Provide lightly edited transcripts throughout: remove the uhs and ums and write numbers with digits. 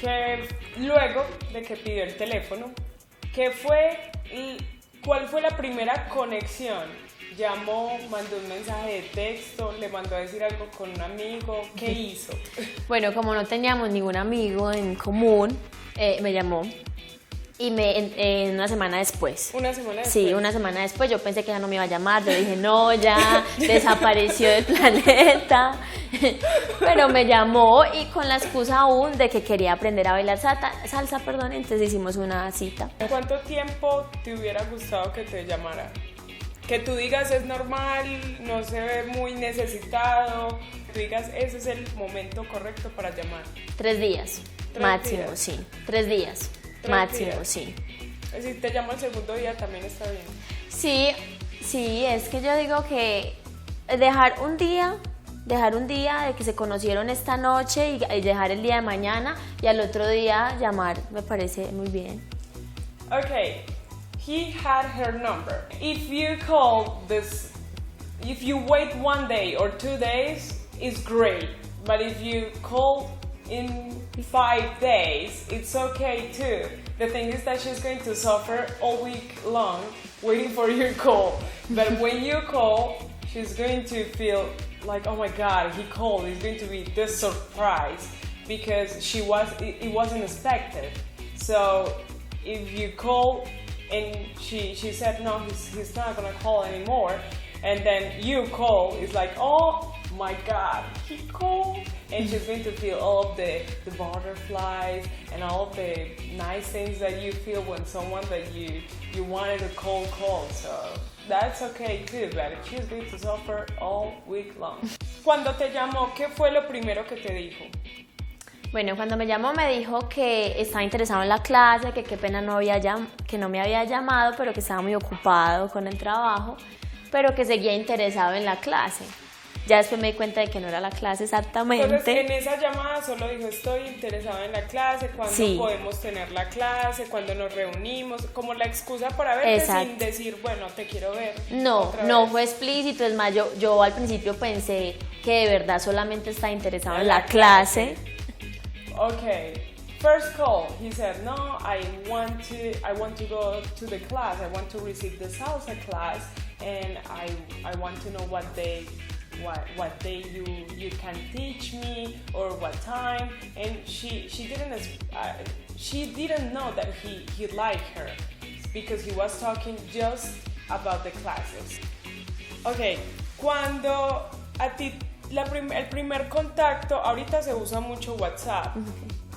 que luego de que pidió el teléfono, ¿cuál fue la primera conexión? ¿Llamó, mandó un mensaje de texto, le mandó a decir algo con un amigo? ¿Qué hizo? Bueno, como no teníamos ningún amigo en común, me llamó. Y una semana después. ¿Una semana después? Sí, una semana después. Yo pensé que ya no me iba a llamar. Yo dije, no, ya desapareció del planeta. Pero me llamó y con la excusa aún de que quería aprender a bailar salsa, entonces hicimos una cita. ¿Cuánto tiempo te hubiera gustado que te llamara? Que tú digas es normal, no se ve muy necesitado, tú digas ese es el momento correcto para llamar. 3 días, máximo, sí. 3 días. Máximo, sí. Si te llamo el segundo día también está bien. Sí, es que yo digo que dejar un día de que se conocieron esta noche y dejar el día de mañana y al otro día llamar, me parece muy bien. Okay, he had her number. If you wait 1 day or 2 days, it's great. But if you call in 5 days, it's okay too. The thing is that she's going to suffer all week long waiting for your call. But when you call, she's going to feel like, oh my God, he called. It's going to be this surprise because it wasn't expected. So if you call and she said no, he's not gonna call anymore, and then you call, it's like, oh my God, he called. And she's going to feel all of the butterflies and all of the nice things that you feel when someone that you wanted to call. So that's okay too, but she's going to suffer all week long. Cuando te llamó, ¿qué fue lo primero que te dijo? Bueno, cuando me llamó me dijo que estaba interesado en la clase, que qué pena que no me había llamado, pero que estaba muy ocupado con el trabajo, pero que seguía interesado en la clase. Ya después me di cuenta de que no era la clase exactamente. Entonces, en esa llamada solo dijo, estoy interesado en la clase, ¿cuándo podemos tener la clase? ¿Cuándo nos reunimos? Como la excusa para verte. Exacto. Sin decir, bueno, te quiero ver. No fue explícito. Es más, yo al principio pensé que de verdad solamente estaba interesado en la clase. Okay. First call, he said, no, I want to go to the class. I want to receive the salsa class, and I want to know what day you can teach me or what time. And she didn't know that he liked her because he was talking just about the classes. Okay, cuando a ti el primer contacto, ahorita se usa mucho WhatsApp.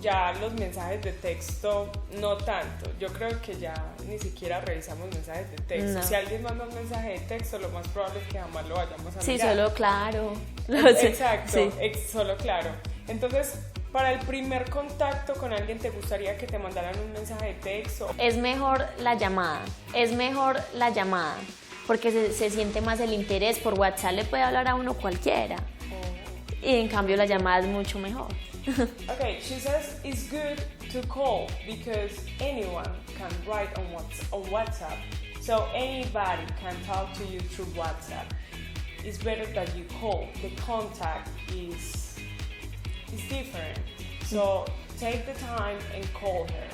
Ya los mensajes de texto no tanto. Yo creo que ya ni siquiera revisamos mensajes de texto. No. Si alguien manda un mensaje de texto, lo más probable es que jamás lo vayamos a mirar. Sí, solo claro. Exacto, sí. Solo claro. Entonces, para el primer contacto con alguien, ¿te gustaría que te mandaran un mensaje de texto? Es mejor la llamada. Porque se siente más el interés. Por WhatsApp le puede hablar a uno cualquiera. Y en cambio la llamada es mucho mejor. Okay, she says it's good to call because anyone can write on WhatsApp, so anybody can talk to you through WhatsApp. It's better that you call. The contact is different, so take the time and call her.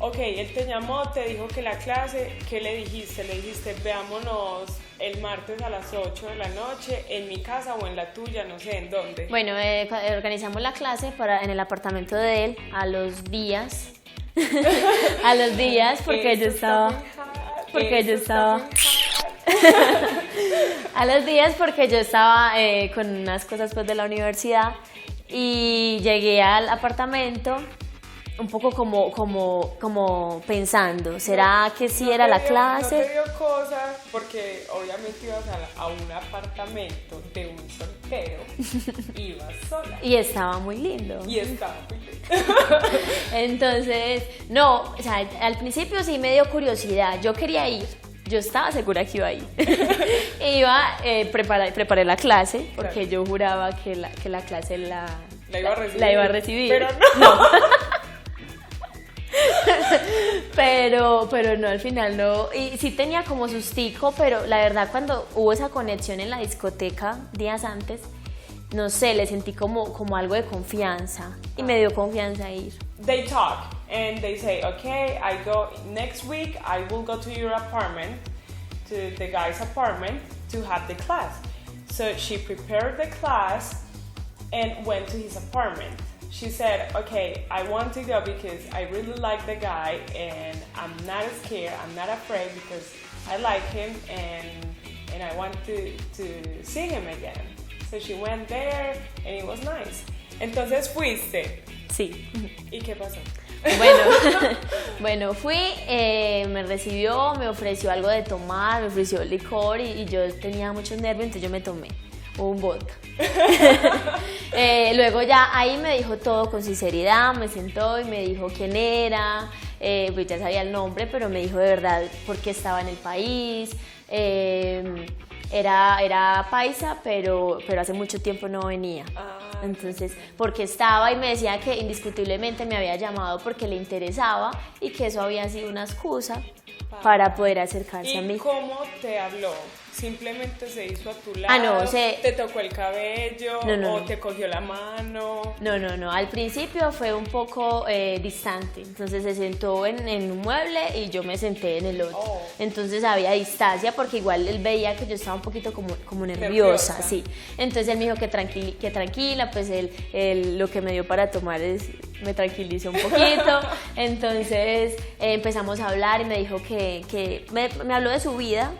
Okay, él te llamó, te dijo que la clase, ¿qué le dijiste? Le dijiste, veámonos el martes a las 8 de la noche en mi casa o en la tuya, no sé en dónde. Bueno, organizamos la clase en el apartamento de él a los días. Porque yo estaba a los días porque yo estaba con unas cosas pues de la universidad y llegué al apartamento un poco como pensando, ¿será que sí era la clase? No te dio cosa porque obviamente ibas a un apartamento de un soltero, ibas sola. Y estaba muy lindo. Entonces, no, o sea, al principio sí me dio curiosidad, yo quería ir. Yo estaba segura que iba a ir. Preparé la clase porque yo juraba que la clase la iba a recibir. Pero no. Pero no, al final no. Y sí tenía como sustico, pero la verdad cuando hubo esa conexión en la discoteca días antes, no sé, le sentí como algo de confianza y me dio confianza ir. They talk and they say, okay, I go next week, I will go to your apartment, to the guy's apartment to have the class. So she prepared the class and went to his apartment. She said, okay, I want to go because I really like the guy and I'm not scared, I'm not afraid because I like him and I want to see him again. So she went there and it was nice. Entonces fuiste. Sí. ¿Y qué pasó? Bueno, fui, me recibió, me ofreció algo de tomar, me ofreció licor y yo tenía muchos nervios, entonces yo me tomé un vodka. Luego ya ahí me dijo todo con sinceridad, me sentó y me dijo quién era, pues ya sabía el nombre, pero me dijo de verdad por qué estaba en el país. Era paisa, pero hace mucho tiempo no venía. Entonces, porque estaba y me decía que indiscutiblemente me había llamado porque le interesaba y que eso había sido una excusa para poder acercarse a mí. ¿Y cómo te habló? ¿Simplemente se hizo a tu lado? No, ¿Te tocó el cabello? No. ¿O te cogió la mano? No. Al principio fue un poco distante. Entonces se sentó en un mueble y yo me senté en el otro. Oh. Entonces había distancia porque igual él veía que yo estaba un poquito como nerviosa, sí. Entonces él me dijo que tranquila, pues él lo que me dio para tomar me tranquilizó un poquito. Entonces empezamos a hablar y me dijo que me habló de su vida.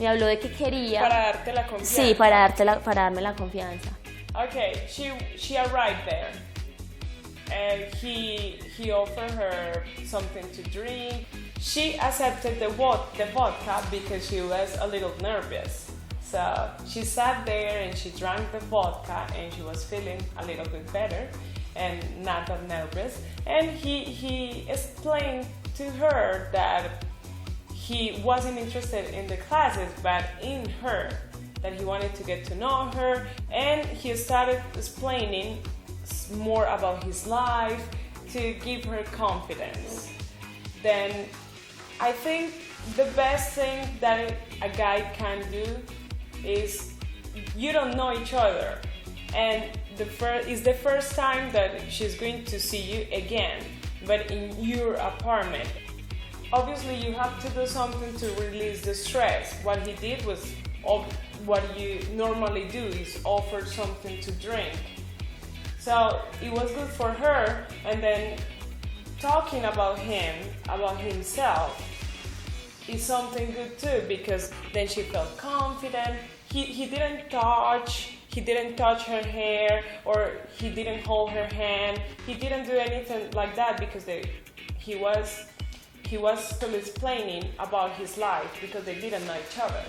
Me habló de qué quería. Para darte la confianza. Sí, para darme la confianza. Okay, she arrived there. And he offered her something to drink. She accepted the vodka because she was a little nervous. So she sat there and she drank the vodka and she was feeling a little bit better and not that nervous. And he explained to her that he wasn't interested in the classes, but in her, that he wanted to get to know her, and he started explaining more about his life to give her confidence. Then I think the best thing that a guy can do is, you don't know each other, and it's the first time that she's going to see you again, but in your apartment. Obviously, you have to do something to release the stress. What he did was, what you normally do is offer something to drink. So it was good for her, and then talking about him, about himself, is something good too, because then she felt confident. He didn't touch her hair, or he didn't hold her hand. He didn't do anything like that because he was still explaining about his life because they didn't know each other.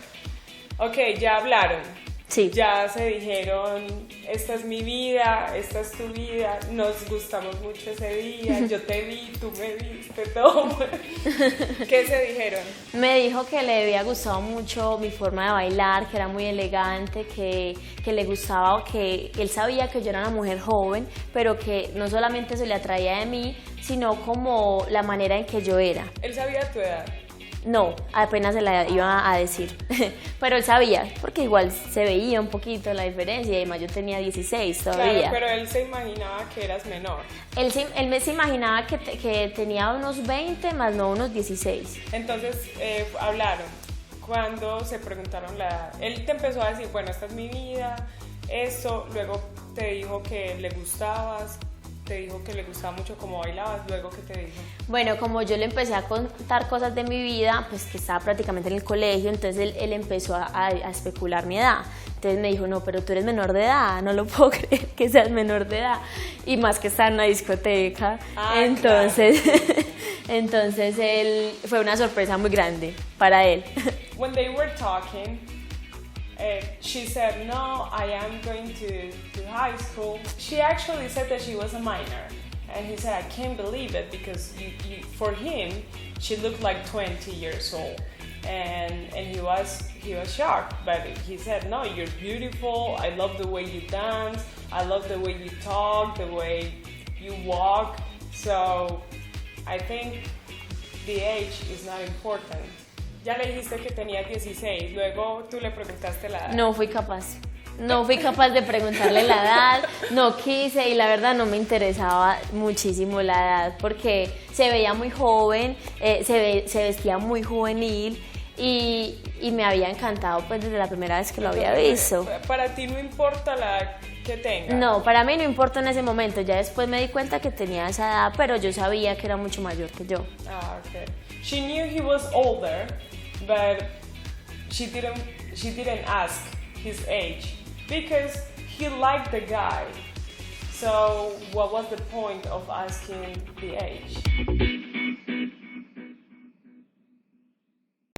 Okay, ya hablaron. Sí. Ya se dijeron, esta es mi vida, esta es tu vida, nos gustamos mucho ese día, yo te vi, tú me viste, todo. ¿Qué se dijeron? Me dijo que le había gustado mucho mi forma de bailar, que era muy elegante, que le gustaba, que él sabía que yo era una mujer joven, pero que no solamente se le atraía de mí, sino como la manera en que yo era. ¿Él sabía tu edad? No, apenas se la iba a decir, pero él sabía, porque igual se veía un poquito la diferencia, y además yo tenía 16 todavía. Claro, pero él se imaginaba que eras menor. Él se imaginaba que tenía unos 20, más no unos 16. Entonces, hablaron. Cuando se preguntaron la edad, él te empezó a decir, bueno, esta es mi vida, esto, luego te dijo que le gustabas, te dijo que le gustaba mucho cómo bailabas, luego ¿qué te dijo? Bueno, como yo le empecé a contar cosas de mi vida, pues que estaba prácticamente en el colegio, entonces él empezó a especular mi edad. Entonces me dijo, no, pero tú eres menor de edad, no lo puedo creer que seas menor de edad. Y más que está en una discoteca. Entonces, claro. Entonces él, fue una sorpresa muy grande para él. When they were talking, she said, no, I am going to high school. She actually said that she was a minor. And he said, I can't believe it, because for him, she looked like 20 years old. And he was shocked, but he said, no, you're beautiful, I love the way you dance, I love the way you talk, the way you walk. So I think the age is not important. Ya le dijiste que tenía 16, luego tú le preguntaste la edad. No fui capaz. No fui capaz de preguntarle la edad, no quise y la verdad no me interesaba muchísimo la edad porque se veía muy joven, se vestía muy juvenil y me había encantado pues desde la primera vez que lo había visto. Para ti no importa la edad que tenga. No, para mí no importa en ese momento, ya después me di cuenta que tenía esa edad, pero yo sabía que era mucho mayor que yo. Ah, okay. She knew he was older, but she didn't ask his age because he liked the guy. So what was the point of asking the age?